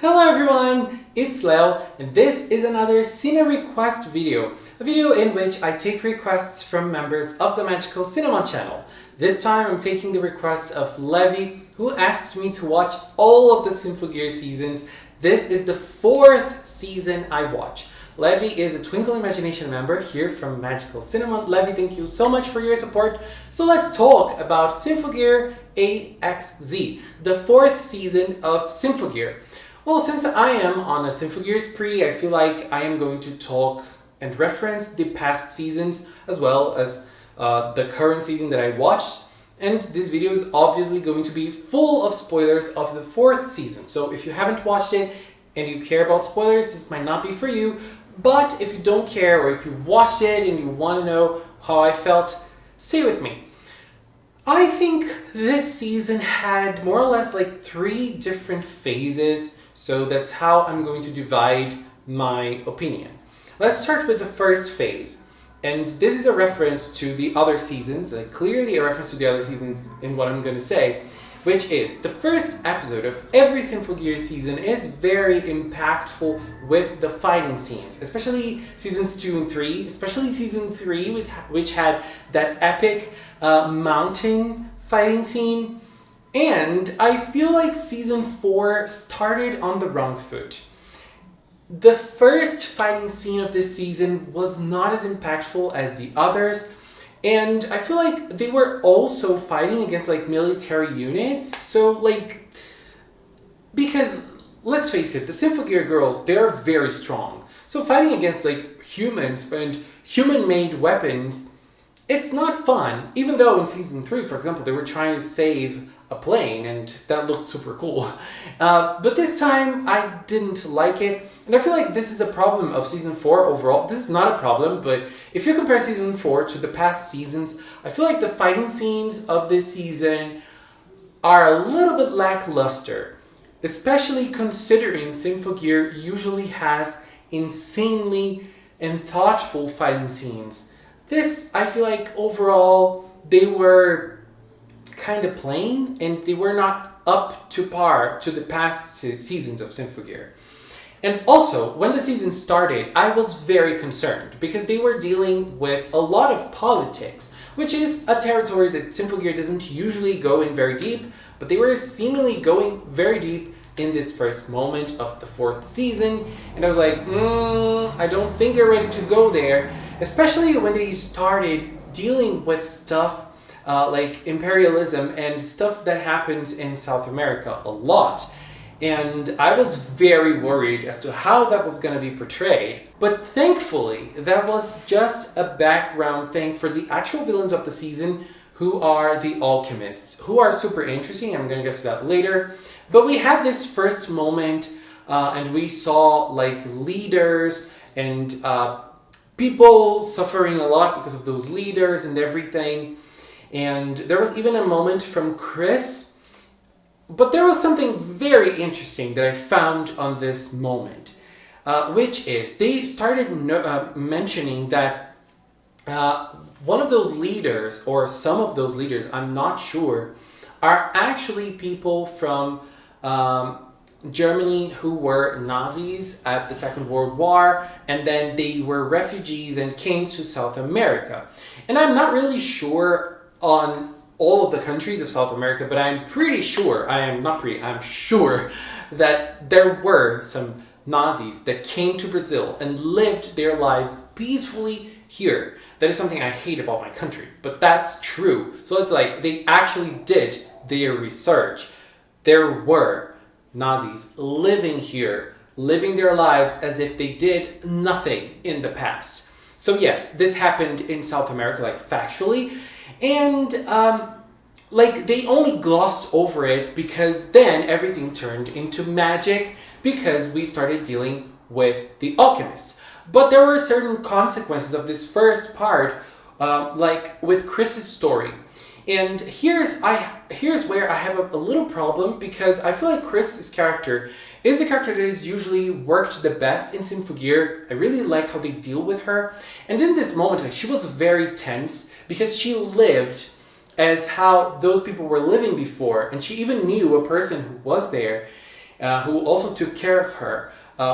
Hello everyone, it's Leo and this is another Cine Request video. A video in which I take requests from members of the Magical Cinema channel. This time I'm taking the request of Levi, who asked me to watch all of the SYMPHOGEAR seasons. This is the 4th season I watch. Levi is a Twinkle Imagination member here from Magical Cinema. Levi, thank you so much for your support. So let's talk about SYMPHOGEAR AXZ, the 4th season of SYMPHOGEAR. Well, since I am on a SYMPHOGEAR spree, I feel like I am going to talk and reference the past seasons as well as the current season that I watched. And this video is obviously going to be full of spoilers of the 4th season. So if you haven't watched it and you care about spoilers, this might not be for you. But if you don't care, or if you watched it and you want to know how I felt, stay with me. I think this season had more or less like 3 different phases. So that's how I'm going to divide my opinion. Let's start with the first phase. And this is a reference to the other seasons, clearly a reference to the other seasons in what I'm going to say, which is the first episode of every SYMPHOGEAR season is very impactful with the fighting scenes, especially seasons 2 and 3, especially season 3, which had that epic mountain fighting scene. And I feel like season 4 started on the wrong foot. The first fighting scene of this season was not as impactful as the others, and I feel like they were also fighting against like military units. So like, because let's face it, the SYMPHOGEAR girls, they're very strong. So fighting against like humans and human-made weapons, it's not fun. Even though in season 3, for example, they were trying to save a plane and that looked super cool. But this time I didn't like it. And I feel like this is a problem of season 4 overall. This is not a problem, but if you compare season 4 to the past seasons, I feel like the fighting scenes of this season are a little bit lackluster. Especially considering SYMPHOGEAR usually has insanely and thoughtful fighting scenes. This, I feel like overall, they were kind of plain and they were not up to par to the past seasons of SYMPHOGEAR. And also, when the season started, I was very concerned because they were dealing with a lot of politics, which is a territory that SYMPHOGEAR doesn't usually go in very deep, but they were seemingly going very deep in this first moment of the 4th season. And I was like, I don't think they're ready to go there, especially when they started dealing with stuff like imperialism and stuff that happens in South America a lot. And I was very worried as to how that was going to be portrayed. But thankfully, that was just a background thing for the actual villains of the season, who are the alchemists, who are super interesting. I'm going to get to that later. But we had this first moment and we saw like leaders and people suffering a lot because of those leaders and everything. And there was even a moment from Chris. But there was something very interesting that I found on this moment, which is they started mentioning that one of those leaders, or some of those leaders, I'm not sure, are actually people from Germany who were Nazis at the Second World War, and then they were refugees and came to South America. And I'm not really sure on all of the countries of South America, but I'm sure that there were some Nazis that came to Brazil and lived their lives peacefully here. That is something I hate about my country, but that's true. So it's like they actually did their research. There were Nazis living here, living their lives as if they did nothing in the past. So yes, this happened in South America, like factually. And like they only glossed over it because then everything turned into magic because we started dealing with the alchemists. But there were certain consequences of this first part, like with Chris's story. And here's where I have a little problem, because I feel like Chris's character is a character that is usually worked the best in SYMPHOGEAR. I really like how they deal with her. And in this moment, like, she was very tense because she lived as how those people were living before, and she even knew a person who was there. who also took care of her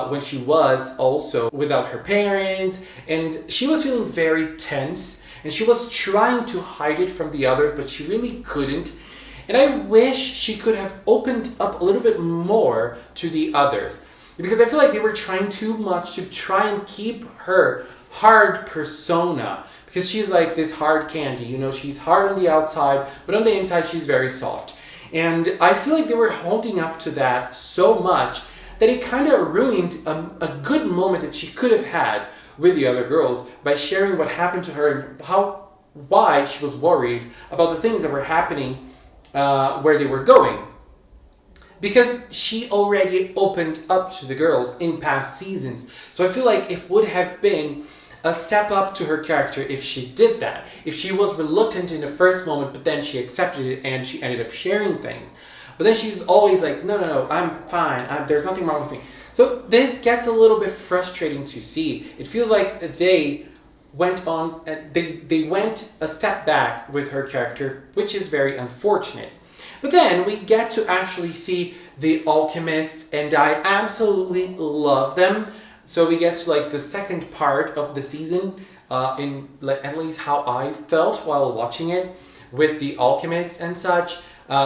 when she was also without her parents, and she was feeling very tense, and she was trying to hide it from the others, but she really couldn't. And I wish she could have opened up a little bit more to the others, because I feel like they were trying too much to try and keep her hard persona, because she's like this hard candy, you know, she's hard on the outside, but on the inside she's very soft. And I feel like they were holding up to that so much that it kind of ruined a good moment that she could have had with the other girls by sharing what happened to her and why she was worried about the things that were happening where they were going. Because she already opened up to the girls in past seasons. So I feel like it would have been a step up to her character if she did that. If she was reluctant in the first moment, but then she accepted it and she ended up sharing things. But then she's always like, no, I'm fine. There's nothing wrong with me. So this gets a little bit frustrating to see. It feels like they went on, they went a step back with her character, which is very unfortunate. But then we get to actually see the alchemists, and I absolutely love them. So we get to like the second part of the season, in like, at least how I felt while watching it, with the alchemists and such.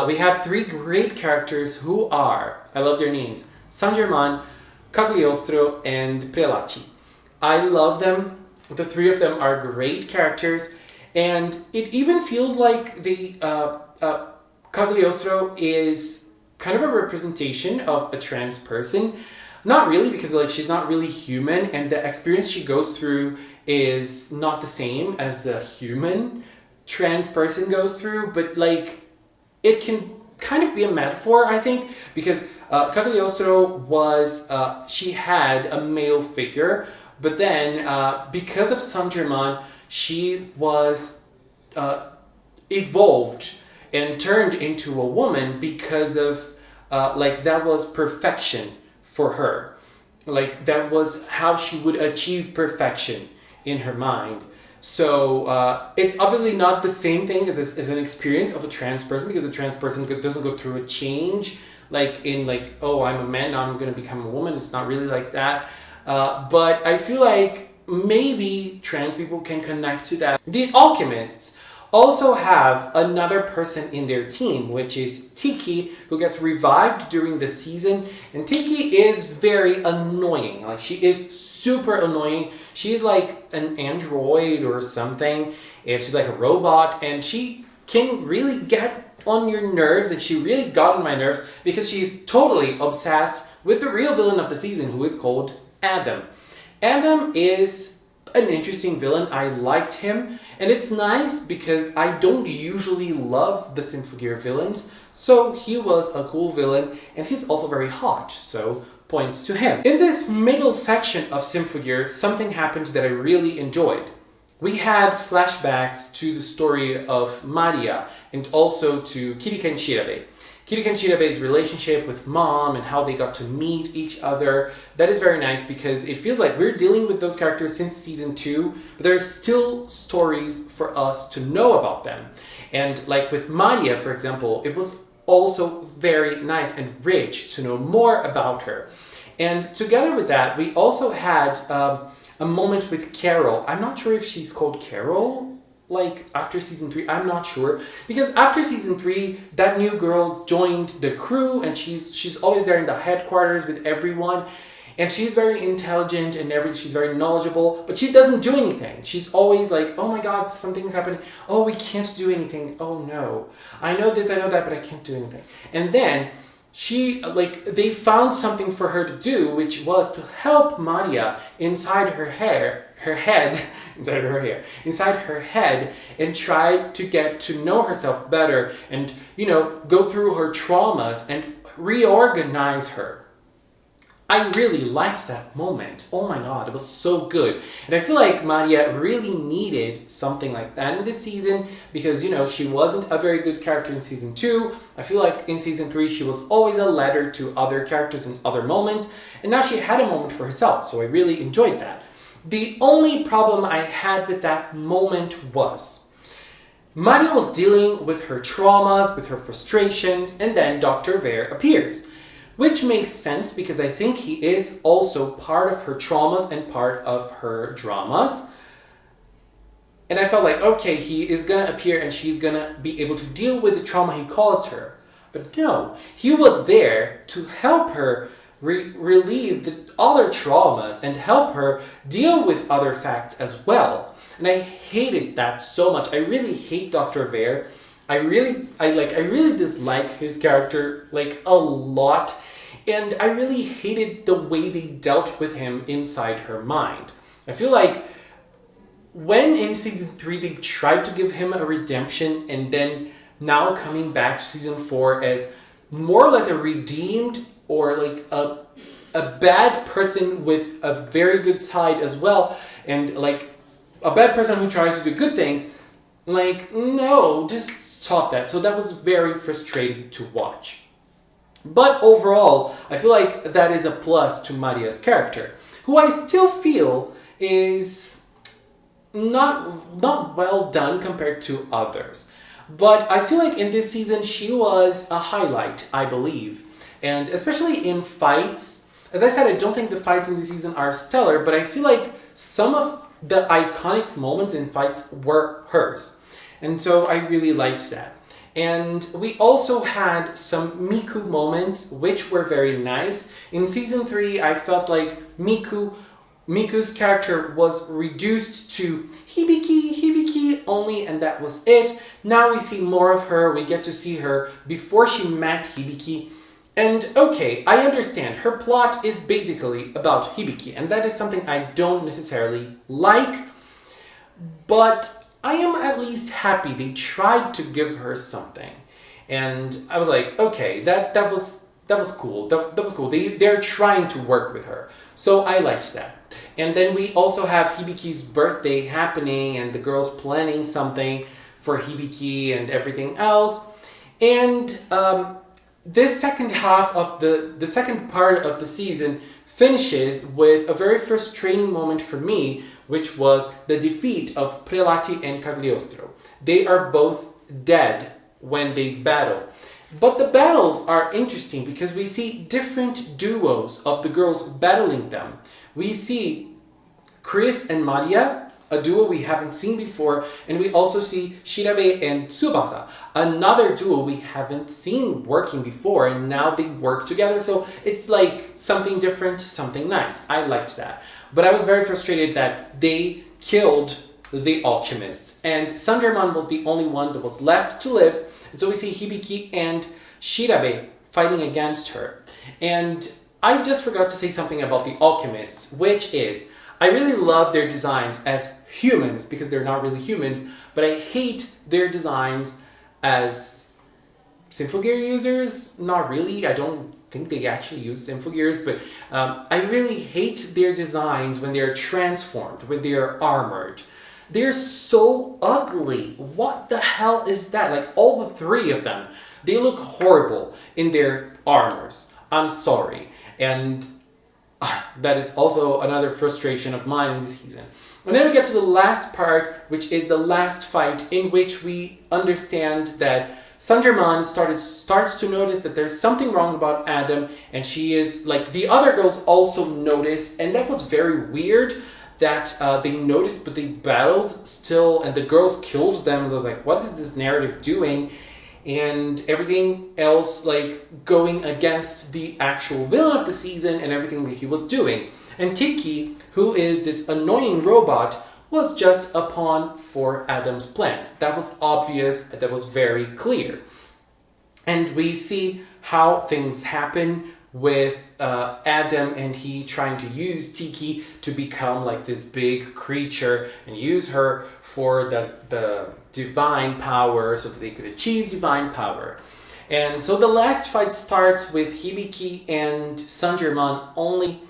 We have three great characters who are, I love their names, San German, Cagliostro, and Prelacci. I love them. The three of them are great characters, and it even feels like the Cagliostro is kind of a representation of a trans person. Not really, because like she's not really human, and the experience she goes through is not the same as a human trans person goes through, but like it can kind of be a metaphor, I think, because Cagliostro was, she had a male figure, but then because of Saint Germain, she was evolved and turned into a woman because of, like, that was perfection for her. Like, that was how she would achieve perfection in her mind. So it's obviously not the same thing as an experience of a trans person, because a trans person doesn't go through a change like in like, oh, I'm a man, now I'm going to become a woman. It's not really like that. But I feel like maybe trans people can connect to that. The alchemists also have another person in their team, which is Tiki, who gets revived during the season. And Tiki is very annoying. Like, she is super annoying. She's like an android or something, and she's like a robot, and she can really get on your nerves, and she really got on my nerves because she's totally obsessed with the real villain of the season, who is called Adam. Adam is an interesting villain. I liked him, and it's nice because I don't usually love the SYMPHOGEAR villains, so he was a cool villain, and he's also very hot, so points to him. In this middle section of SYMPHOGEAR, something happened that I really enjoyed. We had flashbacks to the story of Maria and also to Kirika and Shirabe. Kirika and Shirabe's relationship with mom and how they got to meet each other. That is very nice because it feels like we're dealing with those characters since season 2, but there's still stories for us to know about them. And like with Maria, for example, it was also very nice and rich to know more about her. And together with that, we also had a moment with Carol. I'm not sure if she's called Carol, like after season 3, I'm not sure. Because after season 3, that new girl joined the crew, and she's always there in the headquarters with everyone. And she's very intelligent and she's very knowledgeable, but she doesn't do anything. She's always like, oh my god, something's happening. Oh, we can't do anything. Oh no. I know this, I know that, but I can't do anything. And then they found something for her to do, which was to help Maria inside her head, and try to get to know herself better and, you know, go through her traumas and reorganize her. I really liked that moment. Oh my god, it was so good. And I feel like Maria really needed something like that in this season because, you know, she wasn't a very good character in season 2. I feel like in season 3, she was always a ladder to other characters in other moments. And now she had a moment for herself, so I really enjoyed that. The only problem I had with that moment was Maria was dealing with her traumas, with her frustrations, and then Dr. Vare appears. which makes sense because I think he is also part of her traumas and part of her dramas. And I felt like, okay, he is going to appear and she's going to be able to deal with the trauma he caused her. But no, he was there to help her relieve the other traumas and help her deal with other facts as well. And I hated that so much. I really hate Dr. Vare. I really dislike his character like a lot. And I really hated the way they dealt with him inside her mind. I feel like when in season 3 they tried to give him a redemption, and then now coming back to season 4 as more or less a redeemed or like a bad person with a very good side as well, and like a bad person who tries to do good things, like, no, just stop that. So that was very frustrating to watch. But overall, I feel like that is a plus to Maria's character, who I still feel is not well done compared to others. But I feel like in this season she was a highlight, I believe. And especially in fights. As I said, I don't think the fights in this season are stellar, but I feel like some of the iconic moments in fights were hers. And so I really liked that. And we also had some Miku moments, which were very nice. In season 3, I felt like Miku's character was reduced to Hibiki only, and that was it. Now we see more of her. We get to see her before she met Hibiki. And okay, I understand. Her plot is basically about Hibiki, and that is something I don't necessarily like. But I am at least happy they tried to give her something. And I was like, okay, that was cool. That was cool. They're trying to work with her. So I liked that. And then we also have Hibiki's birthday happening and the girls planning something for Hibiki and everything else. And this second half of the second part of the season finishes with a very frustrating moment for me, which was the defeat of Prelati and Cagliostro. They are both dead when they battle. But the battles are interesting because we see different duos of the girls battling them. We see Chris and Maria, a duo we haven't seen before, and we also see Shirabe and Tsubasa, another duo we haven't seen working before, and now they work together, so it's like something different, something nice. I liked that. But I was very frustrated that they killed the alchemists, and Sanderman was the only one that was left to live, and so we see Hibiki and Shirabe fighting against her. And I just forgot to say something about the alchemists, which is, I really love their designs as humans, because they're not really humans, but I hate their designs as SYMPHOGEAR users. Not really, I don't think they actually use SYMPHOGEARs, but I really hate their designs when they're transformed, when they're armored. They're so ugly. What the hell is that? Like, all the three of them, they look horrible in their armors. I'm sorry. And that is also another frustration of mine in this season. And then we get to the last part, which is the last fight, in which we understand that Sanderman starts to notice that there's something wrong about Adam, and she is, like, the other girls also notice, and that was very weird that they noticed, but they battled still, and the girls killed them, and I was like, what is this narrative doing? And everything else, like, going against the actual villain of the season and everything that he was doing. And Tiki, who is this annoying robot, was just a pawn for Adam's plans. That was obvious, that was very clear. And we see how things happen with Adam and he trying to use Tiki to become like this big creature and use her for the divine power so that they could achieve divine power. And so the last fight starts with Hibiki and Sanderman only,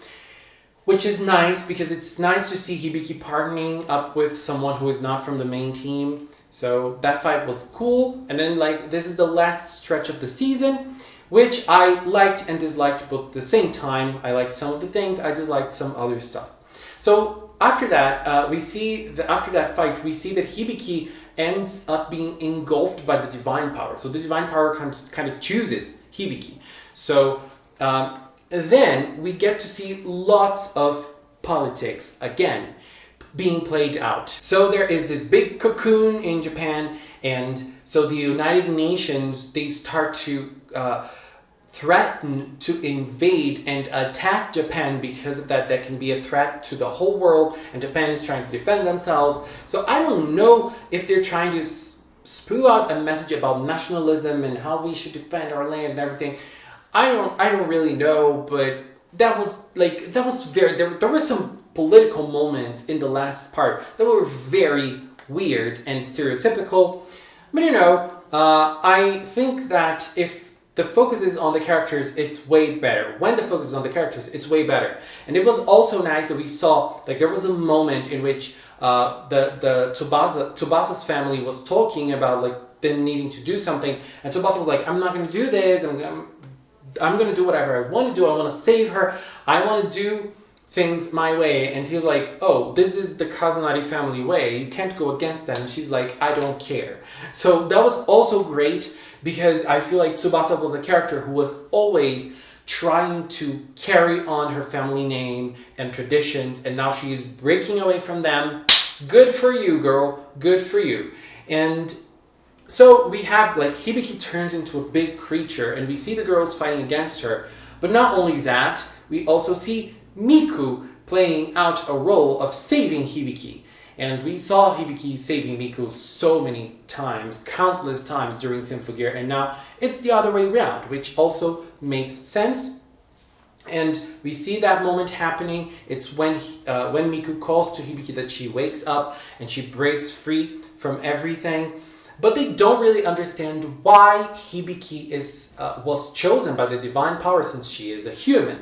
which is nice because it's nice to see Hibiki partnering up with someone who is not from the main team. So that fight was cool. And then, like, this is the last stretch of the season, which I liked and disliked both at the same time. I liked some of the things, I disliked some other stuff. So after that, after that fight, we see that Hibiki ends up being engulfed by the divine power. So the divine power kind of chooses Hibiki. So Then we get to see lots of politics again being played out. So there is this big cocoon in Japan, and so the United Nations, they start to threaten to invade and attack Japan. Because of that, that can be a threat to the whole world, and Japan is trying to defend themselves. So I don't know if they're trying to spew out a message about nationalism and how we should defend our land and everything. I don't really know, but there were some political moments in the last part that were very weird and stereotypical. But I think that if the focus is on the characters, it's way better. When the focus is on the characters, it's way better. And it was also nice that we saw, like, there was a moment in which the Tsubasa's family was talking about, like, them needing to do something, and Tsubasa was like, I'm not going to do this, I'm going to do whatever I want to do, I want to save her, I want to do things my way. And he was like, oh, this is the Kazunari family way, you can't go against that. And she's like, I don't care. So that was also great, because I feel like Tsubasa was a character who was always trying to carry on her family name and traditions, and now she is breaking away from them. Good for you, girl, good for you. And so we have, like, Hibiki turns into a big creature, and we see the girls fighting against her. But not only that, we also see Miku playing out a role of saving Hibiki. And we saw Hibiki saving Miku so many times, countless times during SYMPHOGEAR, and now it's the other way around, which also makes sense. And we see that moment happening. It's when Miku calls to Hibiki that she wakes up and she breaks free from everything. But they don't really understand why Hibiki was chosen by the divine power, since she is a human.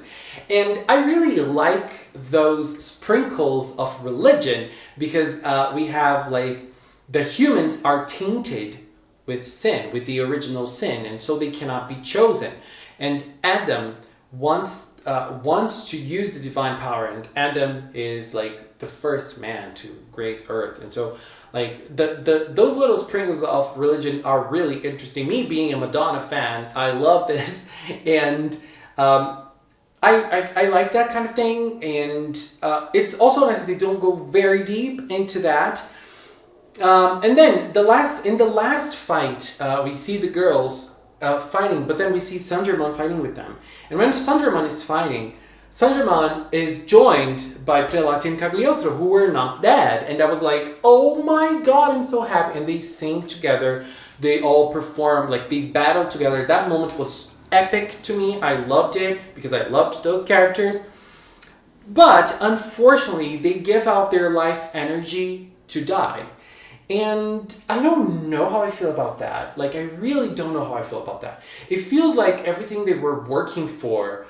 And I really like those sprinkles of religion, because we have, like, the humans are tainted with sin, with the original sin, and so they cannot be chosen. And Adam wants to use the divine power, and Adam is, like, the first man to grace earth. And so, like, those little sprinkles of religion are really interesting. Me being a Madonna fan, I love this, and I like that kind of thing. And it's also nice that they don't go very deep into that. And then in the last fight, we see the girls fighting, but then we see Sanjurman fighting with them. And when Sanjurman is fighting, Sanjurman is joined by Prelati and Cagliostro, who were not dead. And I was like, oh my god, I'm so happy. And they sing together. They all perform, like, they battle together. That moment was epic to me. I loved it, because I loved those characters. But unfortunately, they give out their life energy to die. And I don't know how I feel about that. Like, I really don't know how I feel about that. It feels like everything they were working for,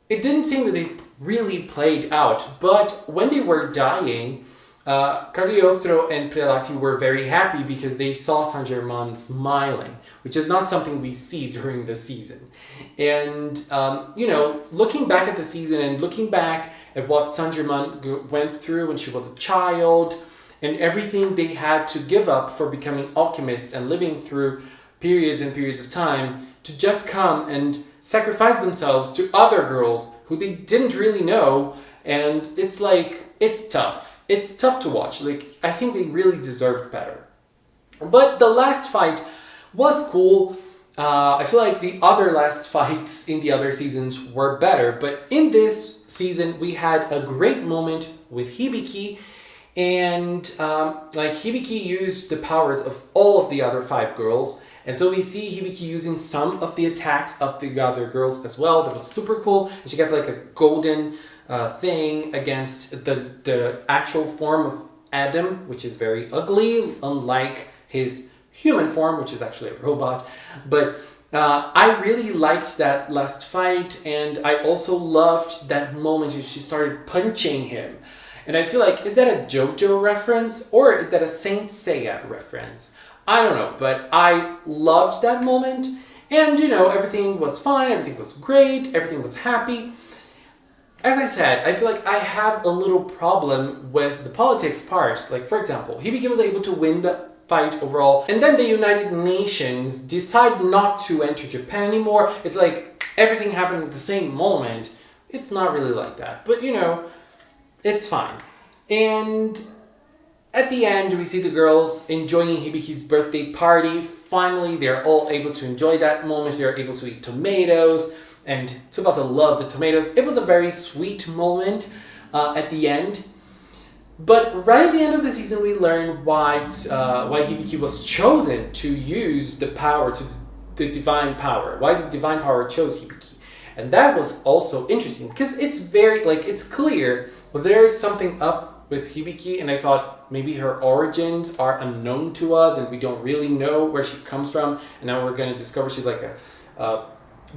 it didn't seem that they really played out. But when they were dying, Cagliostro and Prelati were very happy because they saw Sanjurman smiling, which is not something we see during the season. And, looking back at the season and looking back at what Sanjurman went through when she was a child, and everything they had to give up for becoming alchemists and living through periods and periods of time to just come and sacrifice themselves to other girls who they didn't really know. And it's like, it's tough. It's tough to watch. Like, I think they really deserved better. But the last fight was cool. I feel like the other last fights in the other seasons were better. But in this season, we had a great moment with Hibiki. And Hibiki used the powers of all of the other 5 girls. And so we see Hibiki using some of the attacks of the other girls as well. That was super cool. And she gets, like, a golden thing against the actual form of Adam, which is very ugly, unlike his human form, which is actually a robot. But I really liked that last fight. And I also loved that moment when she started punching him. And I feel like, is that a JoJo reference, or is that a Saint Seiya reference? I don't know, but I loved that moment. And, everything was fine, everything was great, everything was happy. As I said, I feel like I have a little problem with the politics part. Like, for example, Hibiki was able to win the fight overall, and then the United Nations decide not to enter Japan anymore. It's like, everything happened at the same moment. It's not really like that. But you know, it's fine. And at the end, we see the girls enjoying Hibiki's birthday party. Finally, they're all able to enjoy that moment. They're able to eat tomatoes. And Tsubasa loves the tomatoes. It was a very sweet moment at the end. But right at the end of the season, we learn why Hibiki was chosen to use the power, the divine power. Why the divine power chose Hibiki. And that was also interesting because it's very, it's clear there's something up with Hibiki, and I thought maybe her origins are unknown to us and we don't really know where she comes from, and now we're going to discover she's like a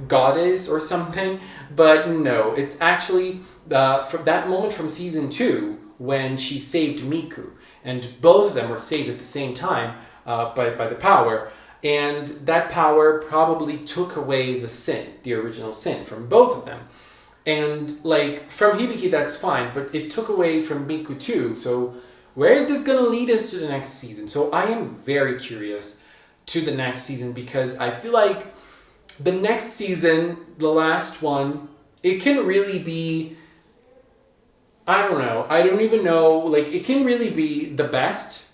goddess or something. But no, it's actually from that moment from season 2 when she saved Miku, and both of them were saved at the same time by the power, and that power probably took away the sin, the original sin, from both of them. And from Hibiki, that's fine, but it took away from Miku too. So where is this going to lead us to the next season? So I am very curious to the next season, because I feel like the next season, the last one, it can really be, I don't know. I don't even know. It can really be the best,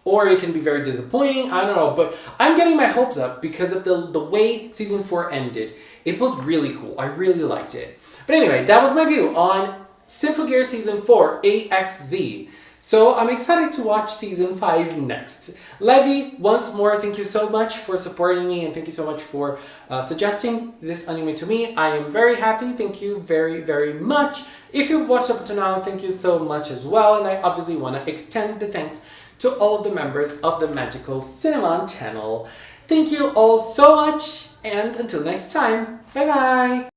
or it can be very disappointing. I don't know. But I'm getting my hopes up because of the way season 4 ended. It was really cool. I really liked it. But anyway, that was my view on SYMPHOGEAR Season 4 AXZ. So I'm excited to watch Season 5 next. Levi, once more, thank you so much for supporting me, and thank you so much for suggesting this anime to me. I am very happy. Thank you very, very much. If you've watched up to now, thank you so much as well. And I obviously want to extend the thanks to all of the members of the Magical Cinnamon channel. Thank you all so much, and until next time, bye bye!